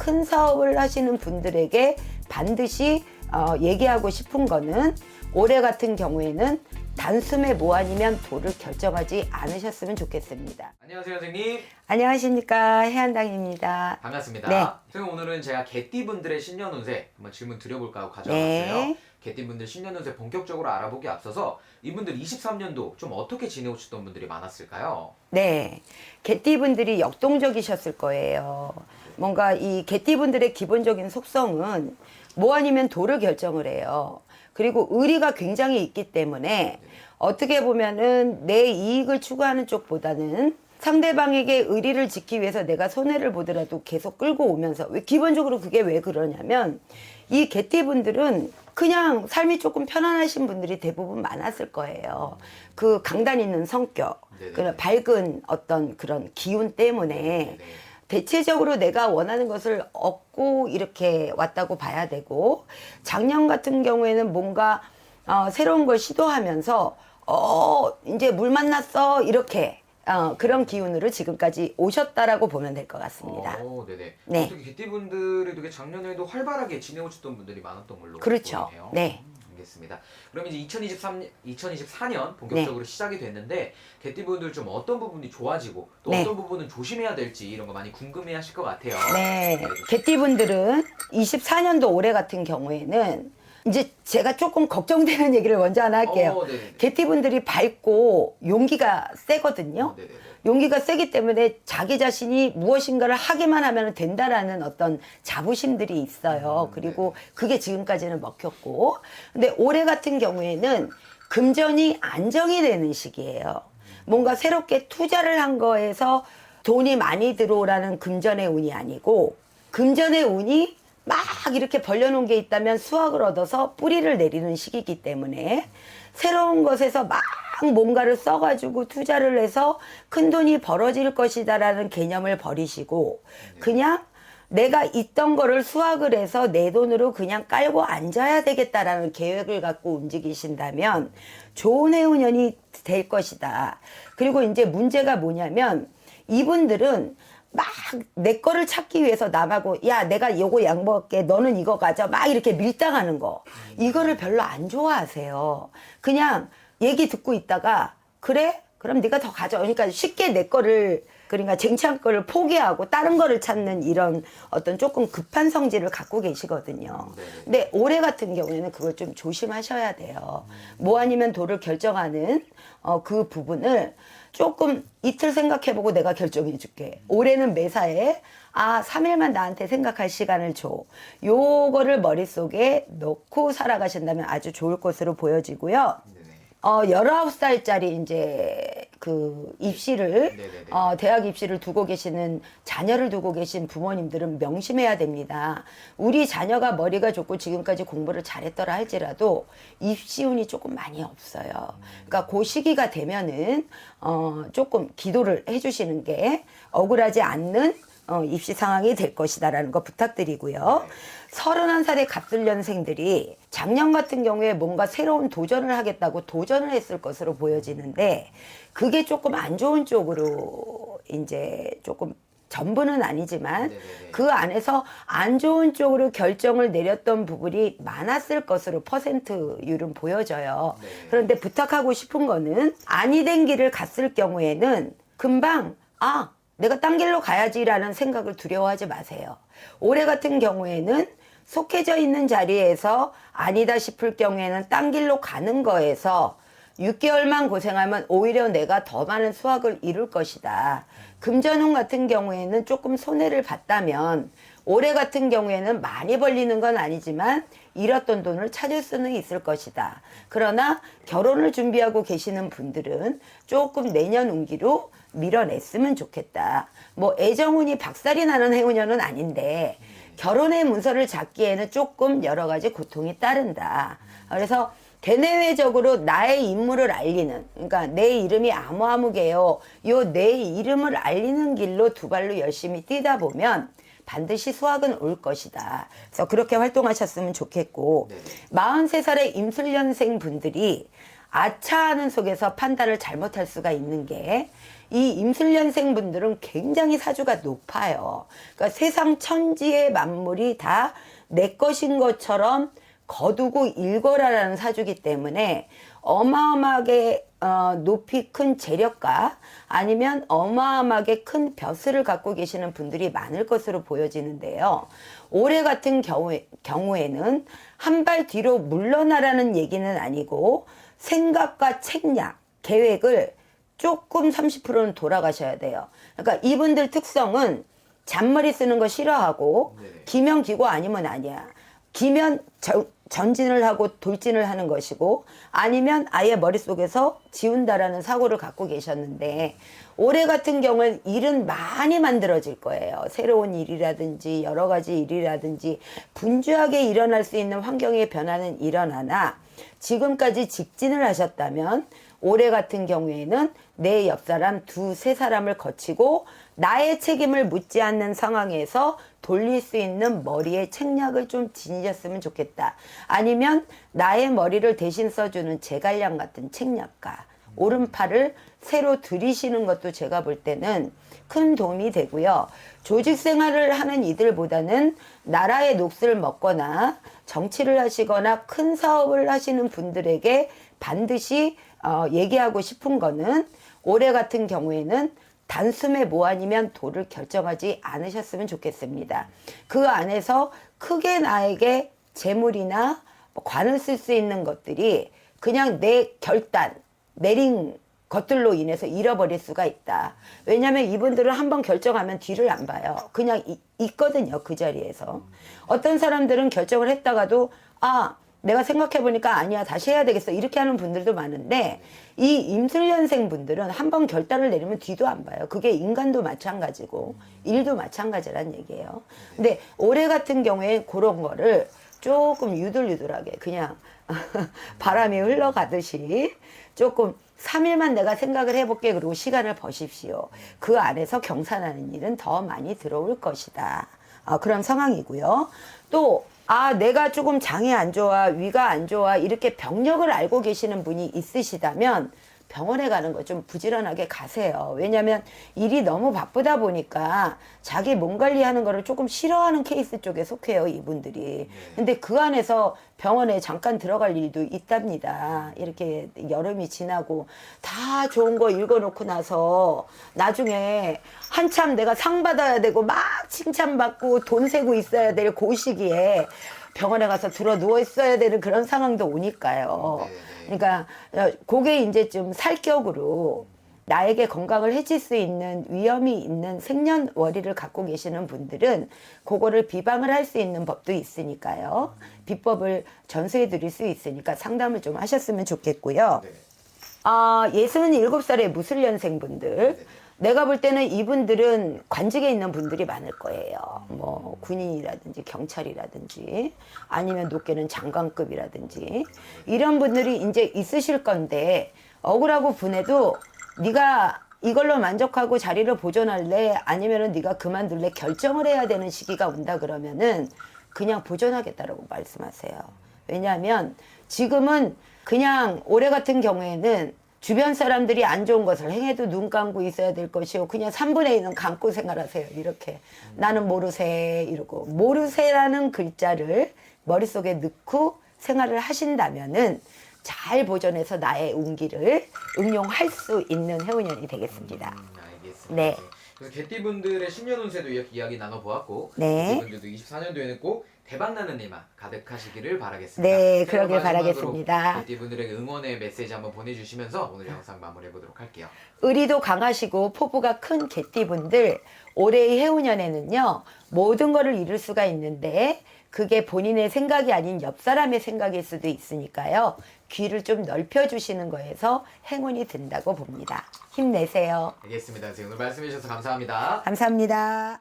큰 사업을 하시는 분들에게 반드시 얘기하고 싶은 거는 올해 같은 경우에는 단숨에 뭐 아니면 도를 결정하지 않으셨으면 좋겠습니다. 안녕하세요, 선생님. 안녕하십니까, 해안당입니다. 반갑습니다. 네. 선생님, 오늘은 제가 개띠분들의 신년 운세 한번 질문 드려볼까 하고 가져왔어요. 네. 개띠분들 신년 운세 본격적으로 알아보기 앞서서 이분들 23년도 좀 어떻게 지내오셨던 분들이 많았을까요? 네, 개띠분들이 역동적이셨을 거예요. 뭔가 이 개띠분들의 기본적인 속성은 뭐 아니면 도를 결정을 해요. 그리고 의리가 굉장히 있기 때문에 어떻게 보면은 내 이익을 추구하는 쪽보다는 상대방에게 의리를 지키기 위해서 내가 손해를 보더라도 계속 끌고 오면서 기본적으로 그게 왜 그러냐면 이 개띠분들은 그냥 삶이 조금 편안하신 분들이 대부분 많았을 거예요. 그 강단 있는 성격, 그런 밝은 어떤 그런 기운 때문에 대체적으로 내가 원하는 것을 얻고 이렇게 왔다고 봐야 되고, 작년 같은 경우에는 뭔가 새로운 걸 시도하면서 이제 물 만났어 이렇게 그런 기운으로 지금까지 오셨다라고 보면 될 것 같습니다. 네네. 네. 어떻게 개띠분들이 되게 작년에도 활발하게 지내오셨던 분들이 많았던 걸로 그렇죠. 보이네요. 네. 알겠습니다. 그럼 이제 2024년 본격적으로 시작이 됐는데 개띠분들 좀 어떤 부분이 좋아지고 또 네. 어떤 부분은 조심해야 될지 이런 거 많이 궁금해하실 것 같아요. 네. 개띠분들은 24년도 올해 같은 경우에는 이제 제가 조금 걱정되는 얘기를 먼저 하나 할게요. 네네네. 개띠분들이 밝고 용기가 세거든요. 네네네. 용기가 세기 때문에 자기 자신이 무엇인가를 하기만 하면 된다라는 어떤 자부심들이 있어요. 그리고 그게 지금까지는 먹혔고. 근데 올해 같은 경우에는 금전이 안정이 되는 시기예요. 뭔가 새롭게 투자를 한 거에서 돈이 많이 들어오라는 금전의 운이 아니고, 금전의 운이 막 이렇게 벌려놓은 게 있다면 수확을 얻어서 뿌리를 내리는 시기이기 때문에 새로운 것에서 막 뭔가를 써가지고 투자를 해서 큰 돈이 벌어질 것이다라는 개념을 버리시고, 그냥 내가 있던 거를 수확을 해서 내 돈으로 그냥 깔고 앉아야 되겠다라는 계획을 갖고 움직이신다면 좋은 해운년이 될 것이다. 그리고 이제 문제가 뭐냐면 이분들은 막 내 거를 찾기 위해서 남하고 야 내가 요거 양보할게 너는 이거 가져 막 이렇게 밀당하는 거, 이거를 별로 안 좋아하세요. 그냥 얘기 듣고 있다가 그래? 그럼 네가 더 가져. 그러니까 쉽게 내 거를, 그러니까 쟁취한 거를 포기하고 다른 거를 찾는 이런 어떤 조금 급한 성질을 갖고 계시거든요. 근데 올해 같은 경우에는 그걸 좀 조심하셔야 돼요. 뭐 아니면 도를 결정하는 그 부분을 조금 이틀 생각해보고 내가 결정해 줄게. 올해는 매사에 3일만 나한테 생각할 시간을 줘. 요거를 머릿속에 넣고 살아가신다면 아주 좋을 것으로 보여지고요. 19살짜리 이제 그 입시를, 대학 입시를 두고 계시는 자녀를 두고 계신 부모님들은 명심해야 됩니다. 우리 자녀가 머리가 좋고 지금까지 공부를 잘했더라 할지라도 입시운이 조금 많이 없어요. 그러니까 그 시기가 되면은 조금 기도를 해주시는 게 억울하지 않는 입시 상황이 될 것이다라는 거 부탁드리고요. 31살의 갑술년생들이 작년 같은 경우에 뭔가 새로운 도전을 하겠다고 도전을 했을 것으로 보여지는데, 그게 조금 안 좋은 쪽으로 이제 조금 전부는 아니지만 그 안에서 안 좋은 쪽으로 결정을 내렸던 부분이 많았을 것으로 퍼센트율은 보여져요. 그런데 부탁하고 싶은 거는 아니 된 길을 갔을 경우에는 금방 내가 딴 길로 가야지라는 생각을 두려워하지 마세요. 올해 같은 경우에는 속해져 있는 자리에서 아니다 싶을 경우에는 딴 길로 가는 거에서 6개월만 고생하면 오히려 내가 더 많은 수확을 이룰 것이다. 금전운 같은 경우에는 조금 손해를 봤다면 올해 같은 경우에는 많이 벌리는 건 아니지만 잃었던 돈을 찾을 수는 있을 것이다. 그러나 결혼을 준비하고 계시는 분들은 조금 내년 운기로 밀어냈으면 좋겠다. 뭐 애정운이 박살이 나는 해운년은 아닌데 결혼의 문서를 잡기에는 조금 여러 가지 고통이 따른다. 그래서 대내외적으로 나의 인물을 알리는, 그러니까 내 이름이 아무아무개요. 요 내 이름을 알리는 길로 두 발로 열심히 뛰다 보면 반드시 수확은 올 것이다. 그래서 그렇게 활동하셨으면 좋겠고, 43살의 임술년생 분들이 아차하는 속에서 판단을 잘못할 수가 있는 게 이 임술년생 분들은 굉장히 사주가 높아요. 그러니까 세상 천지의 만물이 다 내 것인 것처럼 거두고 읽어라라는 사주기 때문에 어마어마하게 높이 큰 재력가 아니면 어마어마하게 큰 벼슬을 갖고 계시는 분들이 많을 것으로 보여지는데요. 올해 같은 경우에는 한 발 뒤로 물러나라는 얘기는 아니고 생각과 책략, 계획을 조금 30%는 돌아가셔야 돼요. 그러니까 이분들 특성은 잔머리 쓰는 거 싫어하고 네네. 기면 기고 아니면 아니야. 기면 전진을 하고 돌진을 하는 것이고 아니면 아예 머릿속에서 지운다라는 사고를 갖고 계셨는데 올해 같은 경우는 일은 많이 만들어질 거예요. 새로운 일이라든지 여러 가지 일이라든지 분주하게 일어날 수 있는 환경의 변화는 일어나나 지금까지 직진을 하셨다면 올해 같은 경우에는 내 옆사람 두세 사람을 거치고 나의 책임을 묻지 않는 상황에서 돌릴 수 있는 머리에 책략을 좀 지니셨으면 좋겠다. 아니면 나의 머리를 대신 써주는 제갈량 같은 책략가. 오른팔을 새로 들이시는 것도 제가 볼 때는 큰 도움이 되고요. 조직 생활을 하는 이들보다는 나라의 몫을 먹거나 정치를 하시거나 큰 사업을 하시는 분들에게 반드시 얘기하고 싶은 거는 올해 같은 경우에는 단숨에 뭐 아니면 도를 결정하지 않으셨으면 좋겠습니다. 그 안에서 크게 나에게 재물이나 관을 쓸 수 있는 것들이 그냥 내 결단, 내린 것들로 인해서 잃어버릴 수가 있다. 왜냐하면 이분들은 한번 결정하면 뒤를 안 봐요. 그냥 있거든요, 그 자리에서. 어떤 사람들은 결정을 했다가도 내가 생각해보니까 아니야, 다시 해야 되겠어, 이렇게 하는 분들도 많은데 이 임술년생 분들은 한번 결단을 내리면 뒤도 안 봐요. 그게 인간도 마찬가지고 일도 마찬가지란 얘기예요. 근데 올해 같은 경우에 그런 거를 조금 유들유들하게 그냥 바람이 흘러가듯이 조금 3일만 내가 생각을 해볼게, 그리고 시간을 버십시오. 그 안에서 경사나는 일은 더 많이 들어올 것이다. 그런 상황이고요. 또 내가 조금 장이 안 좋아, 위가 안 좋아, 이렇게 병력을 알고 계시는 분이 있으시다면 병원에 가는 거 좀 부지런하게 가세요. 왜냐하면 일이 너무 바쁘다 보니까 자기 몸 관리하는 거를 조금 싫어하는 케이스 쪽에 속해요, 이분들이. 근데 그 안에서 병원에 잠깐 들어갈 일도 있답니다. 이렇게 여름이 지나고 다 좋은 거 읽어놓고 나서 나중에 한참 내가 상 받아야 되고 막 칭찬받고 돈 세고 있어야 될 그 시기에 병원에 가서 들어 누워 있어야 되는 그런 상황도 오니까요. 그러니까 그게 이제 좀 살격으로 나에게 건강을 해칠 수 있는 위험이 있는 생년월일을 갖고 계시는 분들은 그거를 비방을 할 수 있는 법도 있으니까요. 비법을 전수해 드릴 수 있으니까 상담을 좀 하셨으면 좋겠고요. 67살의 무술년생 분들, 내가 볼 때는 이분들은 관직에 있는 분들이 많을 거예요. 뭐 군인이라든지 경찰이라든지 아니면 높게는 장관급이라든지 이런 분들이 이제 있으실 건데 억울하고 분해도 네가 이걸로 만족하고 자리를 보존할래 아니면은 네가 그만둘래 결정을 해야 되는 시기가 온다 그러면은 그냥 보존하겠다라고 말씀하세요. 왜냐하면 지금은 그냥 올해 같은 경우에는 주변 사람들이 안 좋은 것을 행해도 눈 감고 있어야 될 것이고 그냥 3분의 1은 감고 생활하세요. 이렇게. 나는 모르세 이러고. 모르세라는 글자를 머릿속에 넣고 생활을 하신다면은 잘 보존해서 나의 운기를 응용할 수 있는 해운년이 되겠습니다. 알겠습니다. 네. 그래서 개띠분들의 10년 운세도 이렇게 이야기 나눠보았고 네. 개띠분들도 24년도에는 꼭 대박나는 일만 가득하시기를 바라겠습니다. 네, 제가 그러길 마지막으로 바라겠습니다. 개띠분들에게 응원의 메시지 한번 보내주시면서 오늘 영상 마무리해보도록 할게요. 의리도 강하시고 포부가 큰 개띠분들, 올해의 해운년에는요 모든 거를 이룰 수가 있는데 그게 본인의 생각이 아닌 옆 사람의 생각일 수도 있으니까요. 귀를 좀 넓혀주시는 거에서 행운이 든다고 봅니다. 힘내세요. 알겠습니다. 오늘 말씀해 주셔서 감사합니다. 감사합니다.